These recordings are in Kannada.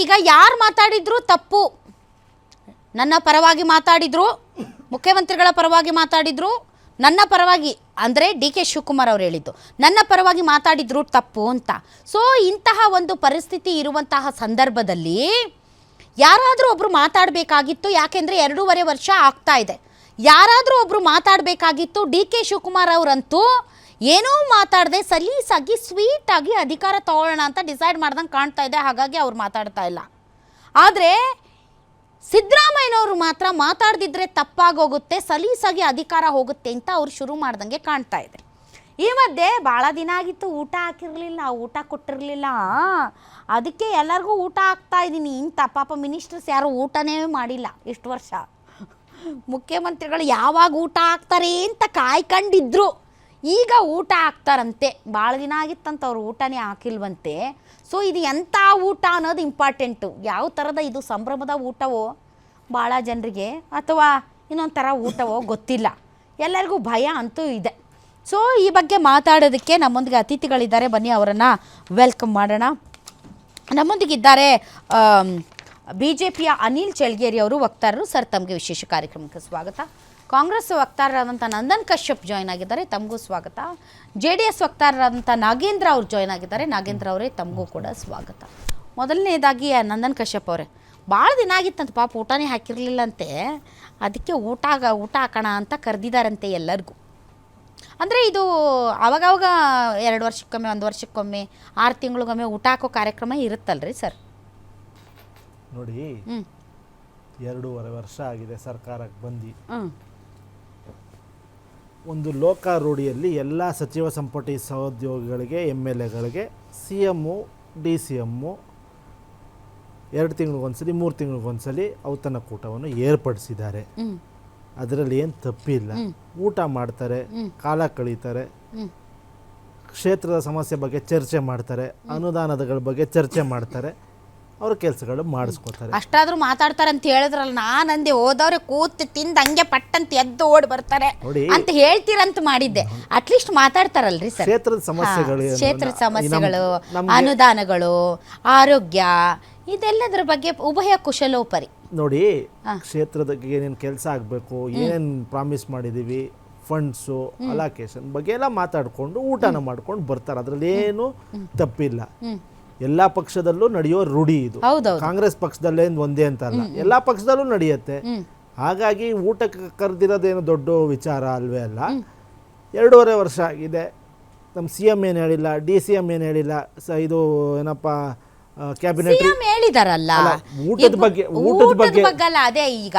ಈಗ ಯಾರು ಮಾತಾಡಿದ್ರು ತಪ್ಪು. ನನ್ನ ಪರವಾಗಿ ಮಾತಾಡಿದ್ರು, ಮುಖ್ಯಮಂತ್ರಿಗಳ ಪರವಾಗಿ ಮಾತಾಡಿದ್ರು, ನನ್ನ ಪರವಾಗಿ ಅಂದರೆ ಡಿ ಕೆ ಶಿವಕುಮಾರ್ ಅವರು ಹೇಳಿದ್ದು ನನ್ನ ಪರವಾಗಿ ಮಾತಾಡಿದ್ರು ತಪ್ಪು ಅಂತ. ಸೊ ಇಂತಹ ಒಂದು ಪರಿಸ್ಥಿತಿ ಇರುವಂತಹ ಸಂದರ್ಭದಲ್ಲಿ ಯಾರಾದರೂ ಒಬ್ಬರು ಮಾತಾಡಬೇಕಾಗಿತ್ತು. ಯಾಕೆಂದರೆ 2.5 ವರ್ಷ ಆಗ್ತಾ ಇದೆ. ಯಾರಾದರೂ ಒಬ್ಬರು ಮಾತಾಡಬೇಕಾಗಿತ್ತು. ಡಿ ಕೆ ಶಿವಕುಮಾರ್ ಅವರಂತೂ ಏನೂ ಮಾತಾಡದೆ ಸಲೀಸಾಗಿ ಸ್ವೀಟಾಗಿ ಅಧಿಕಾರ ತಗೊಳ್ಳೋಣ ಅಂತ ಡಿಸೈಡ್ ಮಾಡ್ದಂಗೆ ಕಾಣ್ತಾ ಇದೆ. ಹಾಗಾಗಿ ಅವ್ರು ಮಾತಾಡ್ತಾ ಇಲ್ಲ. ಆದರೆ ಸಿದ್ದರಾಮಯ್ಯನವರು ಮಾತ್ರ ಮಾತಾಡ್ದಿದ್ರೆ ತಪ್ಪಾಗೋಗುತ್ತೆ, ಸಲೀಸಾಗಿ ಅಧಿಕಾರ ಹೋಗುತ್ತೆ ಅಂತ ಅವ್ರು ಶುರು ಮಾಡ್ದಂಗೆ ಕಾಣ್ತಾ ಇದೆ. ಈ ಮಧ್ಯೆ ಭಾಳ ದಿನ ಆಗಿತ್ತು ಊಟ ಹಾಕಿರಲಿಲ್ಲ, ಊಟ ಕೊಟ್ಟಿರಲಿಲ್ಲ. ಅದಕ್ಕೆ ಎಲ್ಲರಿಗೂ ಊಟ ಹಾಕ್ತಾ ಇದ್ದೀನಿ ಇಂಥ. ಪಾಪ ಮಿನಿಸ್ಟರ್ಸ್ ಯಾರು ಊಟನೇ ಮಾಡಿಲ್ಲ ಇಷ್ಟು ವರ್ಷ. ಮುಖ್ಯಮಂತ್ರಿಗಳು ಯಾವಾಗ ಊಟ ಹಾಕ್ತಾರೆ ಅಂತ ಕಾಯ್ಕೊಂಡಿದ್ರು. ಈಗ ಊಟ ಹಾಕ್ತಾರಂತೆ. ಭಾಳ ದಿನ ಆಗಿತ್ತಂತ ಅವ್ರು ಊಟನೇ ಹಾಕಿಲ್ವಂತೆ. ಸೊ ಇದು ಎಂಥ ಊಟ ಅನ್ನೋದು ಇಂಪಾರ್ಟೆಂಟು. ಯಾವ ಥರದ ಇದು ಸಂಭ್ರಮದ ಊಟವೋ ಭಾಳ ಜನರಿಗೆ, ಅಥವಾ ಇನ್ನೊಂದು ಥರ ಊಟವೋ ಗೊತ್ತಿಲ್ಲ. ಎಲ್ಲರಿಗೂ ಭಯ ಅಂತೂ ಇದೆ. ಸೊ ಈ ಬಗ್ಗೆ ಮಾತಾಡೋದಕ್ಕೆ ನಮ್ಮೊಂದಿಗೆ ಅತಿಥಿಗಳಿದ್ದಾರೆ. ಬನ್ನಿ ಅವರನ್ನು ವೆಲ್ಕಮ್ ಮಾಡೋಣ. ನಮ್ಮೊಂದಿಗಿದ್ದಾರೆ BJPಯ ಅನಿಲ್ ಚಳ್ಗೇರಿ ಅವರು, ವಕ್ತಾರರು. ಸರ್, ತಮಗೆ ವಿಶೇಷ ಕಾರ್ಯಕ್ರಮಕ್ಕೆ ಸ್ವಾಗತ. ಕಾಂಗ್ರೆಸ್ ವಕ್ತಾರರಾದಂಥ ನಂದನ್ ಕಶ್ಯಪ್ ಜಾಯ್ನ್ ಆಗಿದ್ದಾರೆ, ತಮಗೂ ಸ್ವಾಗತ. JDS ವಕ್ತಾರರಾದಂಥ ನಾಗೇಂದ್ರ ಅವರು ಜಾಯ್ನ್ ಆಗಿದ್ದಾರೆ. ನಾಗೇಂದ್ರ ಅವರೇ, ತಮಗೂ ಕೂಡ ಸ್ವಾಗತ. ಮೊದಲನೇದಾಗಿ ನಂದನ್ ಕಶ್ಯಪ್ ಅವರೇ, ಭಾಳ ದಿನ ಆಗಿತ್ತಂತ ಪಾಪ ಊಟನೇ ಹಾಕಿರಲಿಲ್ಲಂತೆ. ಅದಕ್ಕೆ ಊಟ ಹಾಕೋಣ ಅಂತ ಕರೆದಿದ್ದಾರಂತೆ ಎಲ್ಲರಿಗೂ. ಅಂದರೆ ಇದು ಆವಾಗವಾಗ 2 ವರ್ಷಕ್ಕೊಮ್ಮೆ, 1 ವರ್ಷಕ್ಕೊಮ್ಮೆ, 6 ತಿಂಗಳಿಗೊಮ್ಮೆ ಊಟ ಹಾಕೋ ಕಾರ್ಯಕ್ರಮ ಇರುತ್ತಲ್ರಿ ಸರ್? ನೋಡಿ, 2.5 ವರ್ಷ ಆಗಿದೆ ಸರ್ಕಾರಕ್ಕೆ ಬಂದು. ಒಂದು ಲೋಕಾರೂಢಿಯಲ್ಲಿ ಎಲ್ಲ ಸಚಿವ ಸಂಪುಟ ಸಹೋದ್ಯೋಗಿಗಳಿಗೆ, MLAಗಳಿಗೆ CM, DCM 2 ತಿಂಗಳಿಗೊಂದ್ಸಲಿ, 3 ತಿಂಗಳಿಗೊಂದ್ಸಲಿ ಔತಣಕೂಟವನ್ನು ಏರ್ಪಡಿಸಿದ್ದಾರೆ. ಅದರಲ್ಲಿ ಏನು ತಪ್ಪಿಲ್ಲ. ಊಟ ಮಾಡ್ತಾರೆ, ಕಾಲ ಕಳೀತಾರೆ, ಕ್ಷೇತ್ರದ ಸಮಸ್ಯೆ ಬಗ್ಗೆ ಚರ್ಚೆ ಮಾಡ್ತಾರೆ, ಅನುದಾನಗಳ ಬಗ್ಗೆ ಚರ್ಚೆ ಮಾಡ್ತಾರೆ, ಅವ್ರ ಕೆಲಸಗಳು ಮಾಡಿಸ್ಕೋತಾರೆ. ಅಷ್ಟಾದ್ರೂ ಮಾತಾಡ್ತಾರೆ ಅಂತ ಹೇಳಿದ್ರಲ್ಲ, ನಾನಂದೆ ಹೋದವ್ರೆ ಕೂತು ತಿಂದು ಹಂಗೆ ಪಟ್ಟಂತ ಎದ್ದು ಓಡಿ ಬರ್ತಾರೆ ಅಂತ ಹೇಳ್ತೀರಂತ ಮಾಡಿದ್ದೆ. ಅಟ್ಲೀಸ್ಟ್ ಮಾತಾಡ್ತಾರಲ್ರಿ ಸರ್? ಕ್ಷೇತ್ರದ ಸಮಸ್ಯೆಗಳು, ಅನುದಾನಗಳು, ಆರೋಗ್ಯ, ಇದೆಲ್ಲದರ ಬಗ್ಗೆ ಉಭಯ ಕುಶಲೋಪರಿ. ನೋಡಿ, ಕ್ಷೇತ್ರದ ಏನೇನು ಕೆಲಸ ಆಗಬೇಕು, ಏನೇನು ಪ್ರಾಮಿಸ್ ಮಾಡಿದ್ದೀವಿ, ಫಂಡ್ಸು, ಅಲೋಕೇಶನ್ ಬಗ್ಗೆ ಎಲ್ಲ ಮಾತಾಡಿಕೊಂಡು ಊಟನ ಮಾಡ್ಕೊಂಡು ಬರ್ತಾರೆ. ಅದರಲ್ಲಿ ಏನು ತಪ್ಪಿಲ್ಲ. ಎಲ್ಲ ಪಕ್ಷದಲ್ಲೂ ನಡೆಯೋ ರೂಢಿ ಇದು. ಕಾಂಗ್ರೆಸ್ ಪಕ್ಷದಲ್ಲೇ ಒಂದೇ ಅಂತಲ್ಲ, ಎಲ್ಲ ಪಕ್ಷದಲ್ಲೂ ನಡೆಯುತ್ತೆ. ಹಾಗಾಗಿ ಊಟಕ್ಕೆ ಕರೆದಿರೋದೇನು ದೊಡ್ಡ ವಿಚಾರ ಅಲ್ವೇ ಅಲ್ಲ. 2.5 ವರ್ಷ ಆಗಿದೆ. ನಮ್ಮ CM ಏನು ಹೇಳಿಲ್ಲ, DCM ಏನು ಹೇಳಿಲ್ಲ, ಇದು ಏನಪ್ಪ ಕ್ಯಾಬಿನೆಟ್ ಹೇಳಿದಾರಲ್ಲ ಊಟದ ಬಗ್ಗೆ ಅಲ್ಲ. ಅದೇ ಈಗ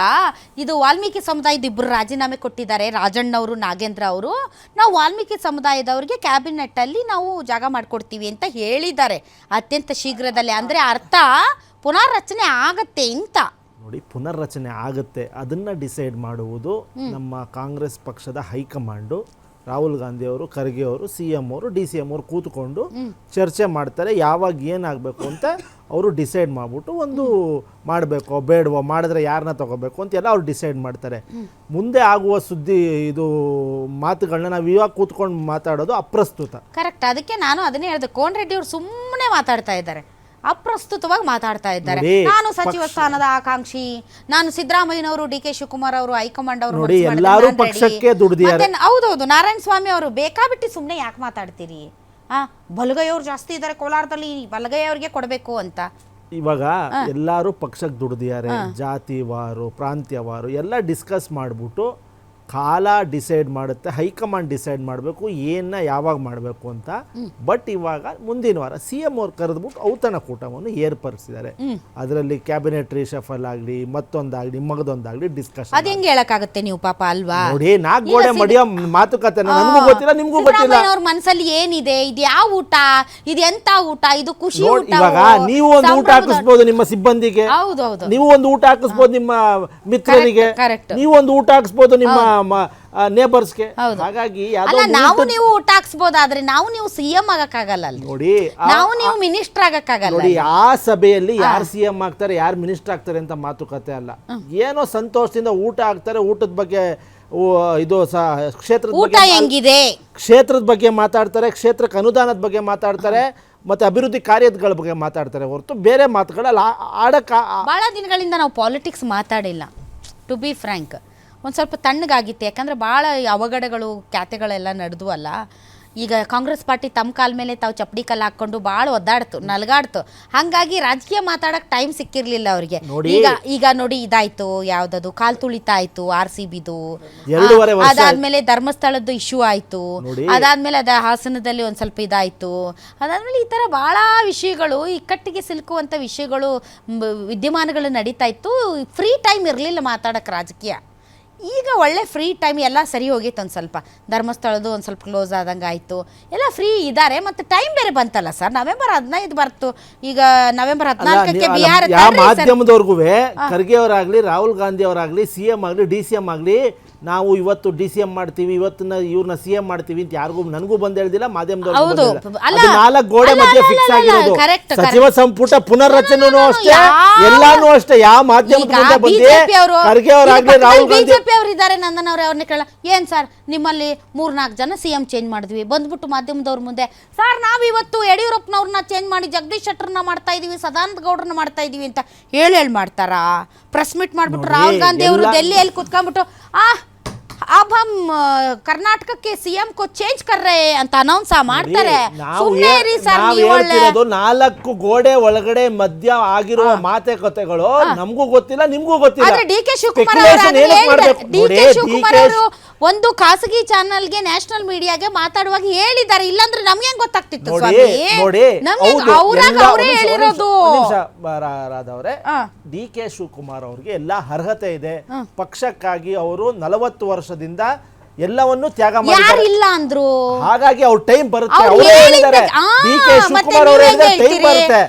ಇದು ವಾಲ್ಮೀಕಿ ಸಮುದಾಯದ 2 ರಾಜೀನಾಮೆ ಕೊಟ್ಟಿದ್ದಾರೆ, ರಾಜಣ್ಣ ಅವರು, ನಾಗೇಂದ್ರ ಅವರು. ನಾವು ವಾಲ್ಮೀಕಿ ಸಮುದಾಯದವರಿಗೆ ಕ್ಯಾಬಿನೆಟ್ ಅಲ್ಲಿ ನಾವು ಜಾಗ ಮಾಡಿಕೊಡ್ತೀವಿ ಅಂತ ಹೇಳಿದ್ದಾರೆ ಅತ್ಯಂತ ಶೀಘ್ರದಲ್ಲೇ. ಅಂದ್ರೆ ಅರ್ಥ ಪುನರ್ರಚನೆ ಆಗತ್ತೆ ಅಂತ. ನೋಡಿ, ಪುನರ್ರಚನೆ ಆಗುತ್ತೆ, ಅದನ್ನ ಡಿಸೈಡ್ ಮಾಡುವುದು ನಮ್ಮ ಕಾಂಗ್ರೆಸ್ ಪಕ್ಷದ ಹೈಕಮಾಂಡು. ರಾಹುಲ್ ಗಾಂಧಿ ಅವರು, ಖರ್ಗೆ ಅವರು, CM ಅವರು, DCM ಅವರು ಕೂತ್ಕೊಂಡು ಚರ್ಚೆ ಮಾಡ್ತಾರೆ. ಯಾವಾಗ ಏನಾಗಬೇಕು ಅಂತ ಅವರು ಡಿಸೈಡ್ ಮಾಡಿಬಿಟ್ಟು ಒಂದು ಮಾಡಬೇಕೋ ಬೇಡವೋ, ಮಾಡಿದ್ರೆ ಯಾರನ್ನ ತಗೋಬೇಕು ಅಂತೆಲ್ಲ ಅವ್ರು ಡಿಸೈಡ್ ಮಾಡ್ತಾರೆ. ಮುಂದೆ ಆಗುವ ಸುದ್ದಿ ಇದು ಮಾತುಗಳನ್ನ ನಾವು ಇವಾಗ ಕೂತ್ಕೊಂಡು ಮಾತಾಡೋದು ಅಪ್ರಸ್ತುತ. ಕರೆಕ್ಟ್. ಅದಕ್ಕೆ ನಾನು ಅದನ್ನೇ ಹೇಳಿದೆ, ಕೋನ್ ರೆಡ್ಡಿ ಅವರು ಸುಮ್ಮನೆ ಮಾತಾಡ್ತಾ ಇದ್ದಾರೆ, ಅಪ್ರಸ್ತುತವಾಗಿ ಮಾತಾಡ್ತಾ ಇದ್ದಾರೆ. ನಾನು ಸಚಿವ ಸ್ಥಾನದ ಆಕಾಂಕ್ಷಿ, ನಾನು ಸಿದ್ದರಾಮಯ್ಯನವರು, DK ಶಿವಕುಮಾರ್ ಅವರು, ಹೈಕಮಾಂಡ್ ಅವರು. ಹೌದೌದು, ನಾರಾಯಣ ಸ್ವಾಮಿ ಅವರು ಬೇಕಾಬಿಟ್ಟು ಸುಮ್ಮನೆ ಯಾಕೆ ಮಾತಾಡ್ತೀರಿ? ಬಲಗೈಯವ್ರು ಜಾಸ್ತಿ ಇದ್ದಾರೆ ಕೋಲಾರದಲ್ಲಿ, ಬಲಗೈಯವ್ರಿಗೆ ಕೊಡಬೇಕು ಅಂತ. ಇವಾಗ ಎಲ್ಲರೂ ಪಕ್ಷಕ್ಕೆ ದುಡ್ದಿದ್ದಾರೆ. ಜಾತಿವಾರು, ಪ್ರಾಂತ್ಯವಾರು ಎಲ್ಲ ಡಿಸ್ಕಸ್ ಮಾಡಿಬಿಟ್ಟು ಕಾಲ ಡಿಸೈಡ್ ಮಾಡುತ್ತೆ, ಹೈಕಮಾಂಡ್ ಡಿಸೈಡ್ ಮಾಡಬೇಕು ಏನ ಯಾವಾಗ ಮಾಡಬೇಕು ಅಂತ. ಬಟ್ ಇವಾಗ ಮುಂದಿನ ವಾರ CM ಅವ್ರು ಕರೆದ್ಬಿಟ್ಟು ಔತಣಕೂಟವನ್ನು ಏರ್ಪಡಿಸಿದ್ದಾರೆ. ಅದರಲ್ಲಿ ಕ್ಯಾಬಿನೆಟ್ ರಿಶಫಲ್ ಆಗಲಿ, ಮತ್ತೊಂದಾಗಲಿ, ಮಗದೊಂದಾಗಲಿ ಡಿಸ್ಕಷನ್. ಅದು ಹೆಂಗೆ ಹೇಳಕ್ಕಾಗುತ್ತೆ ನೀವು? ಪಾಪ ಅಲ್ವಾ? ನೋಡಿ, 4 ಗೋಡೆ ಮಡಿಯೋ ಮಾತುಕತೆ ನನಗೂ ಗೊತ್ತಿಲ್ಲ, ನಿಮ್ಗೂ ಗೊತ್ತಿಲ್ಲ. ಅವ್ರ ಮನಸ್ಸಲ್ಲಿ ಏನಿದೆ, ಇದು ಯಾವ ಊಟ, ಇದು ಎಂತ ಊಟ, ಇದು ಖುಷಿ ಊಟ. ಇವಾಗ ನೀವು ಒಂದು ಊಟ ಹಾಕಿಸ್ಬೋದು ನಿಮ್ಮ ಸಿಬ್ಬಂದಿಗೆ, ನೀವು ಒಂದು ಊಟ ಹಾಕಿಸ್ಬೋದು ನಿಮ್ಮ ಮಿತ್ರರಿಗೆ, ನೀವು ಒಂದು ಊಟ ಹಾಕಿಸ್ಬೋದು ನಿಮ್ಮ ನೇಬರ್ಸ್ಗೆ. ಹಾಗಾಗಿ ನಾವು ನೀವು ಊಟ ಹಾಕ್ಸ್ಬೋದಾದ್ರೆ ನಾವು ನೀವು CM ಆಗಕ್ಕಾಗಲ್ಲ. ನೋಡಿ, ನಾವು ನೀವು ಮಿನಿಸ್ಟರ್ ಆಗಕ್ಕಾಗಲ್ಲ. ನೋಡಿ, ಆ ಸಭೆಯಲ್ಲಿ ಯಾರು CM ಆಗ್ತಾರೆ, ಯಾರು ಮಿನಿಸ್ಟರ್ ಆಗ್ತಾರೆ ಅಂತ ಮಾತುಕತೆ ಅಲ್ಲ. ಏನೋ ಸಂತೋಷದಿಂದ ಊಟ ಹಾಕ್ತಾರೆ. ಊಟದ ಬಗ್ಗೆ ಇದು ಕ್ಷೇತ್ರದ ಬಗ್ಗೆ ಹೆಂಗಿದೆ, ಕ್ಷೇತ್ರದ ಬಗ್ಗೆ ಮಾತಾಡ್ತಾರೆ, ಕ್ಷೇತ್ರಕ್ಕೆ ಅನುದಾನದ ಬಗ್ಗೆ ಮಾತಾಡ್ತಾರೆ, ಮತ್ತು ಅಭಿವೃದ್ಧಿ ಕಾರ್ಯಗಳ ಬಗ್ಗೆ ಮಾತಾಡ್ತಾರೆ ಹೊರತು ಬೇರೆ ಮಾತುಗಳಲ್ಲಿ ಆಡಕ್ಕೆ ಭಾಳ ದಿನಗಳಿಂದ ನಾವು ಪಾಲಿಟಿಕ್ಸ್ ಮಾತಾಡಿಲ್ಲ, ಟು ಬಿ ಫ್ರ್ಯಾಂಕ್. ಒಂದು ಸ್ವಲ್ಪ ತಣ್ಣಗಾಗಿತ್ತು, ಯಾಕಂದರೆ ಭಾಳ ಅವಘಡಗಳು ಖ್ಯಾತೆಗಳೆಲ್ಲ ನಡೆದ್ವಲ್ಲ. ಈಗ ಕಾಂಗ್ರೆಸ್ ಪಾರ್ಟಿ ತಮ್ಮ ಕಾಲ ಮೇಲೆ ತಾವು ಚಪ್ಪಡಿ ಕಲ್ಲು ಹಾಕ್ಕೊಂಡು ಭಾಳ ಒದ್ದಾಡ್ತು, ನಲ್ಗಾಡ್ತು. ಹಾಗಾಗಿ ರಾಜಕೀಯ ಮಾತಾಡೋಕ್ಕೆ ಟೈಮ್ ಸಿಕ್ಕಿರಲಿಲ್ಲ ಅವರಿಗೆ. ಈಗ ನೋಡಿ ಇದಾಯಿತು, ಯಾವುದದು ಕಾಲ್ ತುಳಿತ ಆಯಿತು RCBದು, ಅದಾದಮೇಲೆ ಧರ್ಮಸ್ಥಳದ್ದು ಇಶ್ಯೂ ಆಯಿತು, ಅದಾದಮೇಲೆ ಹಾಸನದಲ್ಲಿ ಒಂದು ಸ್ವಲ್ಪ ಇದಾಯಿತು, ಅದಾದಮೇಲೆ ಈ ಥರ ಭಾಳ ವಿಷಯಗಳು, ಇಕ್ಕಟ್ಟಿಗೆ ಸಿಲುಕುವಂಥ ವಿಷಯಗಳು, ವಿದ್ಯಮಾನಗಳು ನಡೀತಾ ಇತ್ತು. ಫ್ರೀ ಟೈಮ್ ಇರಲಿಲ್ಲ ಮಾತಾಡೋಕ್ಕೆ ರಾಜಕೀಯ. ಈಗ ಒಳ್ಳೆ ಫ್ರೀ ಟೈಮ್ ಎಲ್ಲ ಸರಿ ಹೋಗಿತ್ತು. ಒಂದು ಸ್ವಲ್ಪ ಧರ್ಮಸ್ಥಳದ್ದು ಒಂದು ಸ್ವಲ್ಪ ಕ್ಲೋಸ್ ಆದಂಗೆ ಆಯಿತು, ಎಲ್ಲ ಫ್ರೀ ಇದ್ದಾರೆ. ಮತ್ತು ಟೈಮ್ ಬೇರೆ ಬಂತಲ್ಲ ಸರ್, ನವೆಂಬರ್ 15 ಬರ್ತು. ಈಗ ನವೆಂಬರ್ 14ಕ್ಕೆ ಬಿಹಾರ ಮಾಧ್ಯಮದವ್ರಿಗೂ ಖರ್ಗೆ ಅವರಾಗಲಿ, ರಾಹುಲ್ ಗಾಂಧಿ ಅವರಾಗಲಿ, CM ಆಗಲಿ, DCM ಆಗಲಿ, ನಾವು ಇವತ್ತು DCM ಮಾಡ್ತೀವಿ, ಇವತ್ತನ್ನ ಇವ್ರನ್ನ CM ಮಾಡ್ತೀವಿ ಅಂತ ಯಾರಿಗೂ ನನಗೂ ಬಂದು ಹೇಳಿದಿಲ್ಲ, ಮಾಧ್ಯಮದವ್ರಿಗೂ 4 ಗೋಡೆ ಮಧ್ಯೆ ಫಿಕ್ಸ್ ಆಗಿರೋದು. ಸಚಿವ ಸಂಪುಟ ಪುನರ್ರಚನೆನೂ ಅಷ್ಟೇ, ಎಲ್ಲಾನು ಅಷ್ಟೇ. ಯಾವ ಮಾಧ್ಯಮದ ಮುಂದೆ ಬಂದು ಖರ್ಗೆ ಅವರಾಗಲಿ, ರಾಹುಲ್ ಗಾಂಧಿ ಅವರು ಇದ್ದಾರೆ, ನಂದನ್ ಅವ್ರೆ, ಅವ್ರನ್ನ ಕೇಳ, ಏನು ಸರ್ ನಿಮ್ಮಲ್ಲಿ 3-4 ಜನ CM ಚೇಂಜ್ ಮಾಡಿದ್ವಿ, ಬಂದ್ಬಿಟ್ಟು ಮಾಧ್ಯಮದವ್ರ ಮುಂದೆ ಸರ್ ನಾವು ಇವತ್ತು ಯಡಿಯೂರಪ್ಪನವ್ರನ್ನ ಚೇಂಜ್ ಮಾಡಿ ಜಗದೀಶ್ ಶೆಟ್ಟರ್ನ ಮಾಡ್ತಾ ಇದೀವಿ, ಸದಾನಂದ ಗೌಡ್ರನ್ನ ಮಾಡ್ತಾ ಇದೀವಿ ಅಂತ ಹೇಳಿ ಮಾಡ್ತಾರಾ? ಪ್ರೆಸ್ ಮೀಟ್ ಮಾಡ್ಬಿಟ್ಟು ರಾಹುಲ್ ಗಾಂಧಿ ಅವರು ಡೆಲ್ಲಿಯಲ್ಲಿ ಕುತ್ಕೊಂಡ್ಬಿಟ್ಟು अब हम कर्नाटक के CM को चेंज कर रहे हैं ಅಂತ ಅನೌನ್ಸ್ ಮಾಡ್ತಾರೆ. ಸುಮ್ಮನೆ ಇರಿ ಸರ್, ನೀವು ಒಳ್ಳೆ 4 ಗೋಡೆ ಒಳಗಡೆ ಮಧ್ಯ ಆಗಿರುವ ಮಾತುಕತೆಗಳು ನಮಗೂ ಗೊತ್ತಿಲ್ಲ, ನಿಮಗೂ ಗೊತ್ತಿಲ್ಲ. ಆದ್ರೆ DK ಶಿವಕುಮಾರ್ ಅವರು ಒಂದು ಖಾಸಗಿ ಚಾನೆಲ್ಗೆ, ನ್ಯಾಷನಲ್ ಮೀಡಿಯಾಗೆ ಮಾತಾಡುವಾಗ ಹೇಳಿದ್ದಾರೆ, ಇಲ್ಲಾಂದ್ರೆ ನಮ್ಗೆ ಹೆಂಗ್ ಗೊತ್ತಾಗ್ತಿತ್ತು ಸ್ವಾಮಿ? ಅವರೇ ಹೇಳಿರೋದು. ರಾಧವ್ರೆ, DK ಶಿವಕುಮಾರ್ ಅವ್ರಿಗೆ ಎಲ್ಲ ಅರ್ಹತೆ ಇದೆ. ಪಕ್ಷಕ್ಕಾಗಿ ಅವರು 40 ವರ್ಷದಿಂದ ಎಲ್ಲವನ್ನು ತ್ಯಾಗ ಮಾಡಿದ್ದಾರೆ. ಇಲ್ಲ ಅಂದ್ರು, ಹಾಗಾಗಿ ಅವ್ರ ಟೈಮ್ ಬರುತ್ತೆ. ಅವರು ಹೇಳಿದ್ದಾರೆ, DK ಶಿವಕುಮಾರ್ ಅವರು ಹೇಳಿದ್ರೆ ಟೈಮ್ ಬರುತ್ತೆ.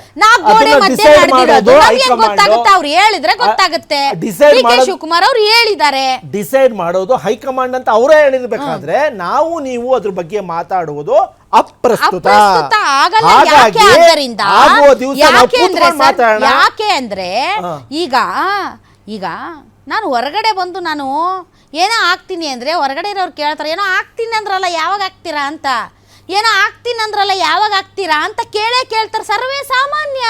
ಡಿಸೈಡ್ ಮಾಡೋದು ಹೈಕಮಾಂಡ್. ಅವ್ರು ಹೇಳಿದ್ರೆ ಗೊತ್ತಾಗುತ್ತೆ. DK ಶಿವಕುಮಾರ್ ಅವರು ಹೇಳಿದ್ದಾರೆ, ಡಿಸೈಡ್ ಮಾಡೋದು ಹೈಕಮಾಂಡ್ ಅಂತ ಅವರೇ ಹೇಳಿರ್ಬೇಕಾದ್ರೆ ನಾವು ನೀವು ಅದ್ರ ಬಗ್ಗೆ ಮಾತಾಡುವುದು ಅಪ್ರಸ್ತುತ. ಹಾಗಾಗಿ ಯಾಕೆ ಅಂದ್ರೆ ಈಗ ನಾನು ಹೊರಗಡೆ ಬಂದು ನಾನು ಏನೋ ಆಗ್ತೀನಿ ಅಂದರೆ ಹೊರಗಡೆ ಇರೋರು ಕೇಳ್ತಾರೆ, ಏನೋ ಆಗ್ತೀನಿ ಅಂದ್ರಲ್ಲ ಯಾವಾಗ ಆಗ್ತೀರಾ ಅಂತ, ಏನೋ ಆಗ್ತೀನಿ ಅಂದ್ರಲ್ಲ ಯಾವಾಗ ಆಗ್ತೀರಾ ಅಂತ ಕೇಳ್ತಾರೆ. ಸರ್ವೇ ಸಾಮಾನ್ಯ.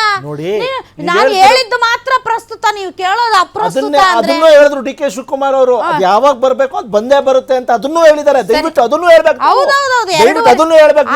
ನಾನು ಹೇಳಿದ್ದು ಮಾತ್ರ ಪ್ರಸ್ತುತ, ನೀವು ಕೇಳೋದು ಅಪ್ರಸ್ತುತ. ಅದನ್ನು ಹೇಳಿದ್ರು DK ಶಿವಕುಮಾರ್ ಅವರು, ಯಾವಾಗ ಬರ್ಬೇಕು ಅಂತ ಬಂದೇ ಬರುತ್ತೆ ಅಂತ ಅದನ್ನು ಹೇಳಿದ್ದಾರೆ. ದಯವಿಟ್ಟು ಅದನ್ನು ಹೇಳ್ಬೇಕು. ಹೌದೌದು, ಅದನ್ನು ಹೇಳ್ಬೇಕು.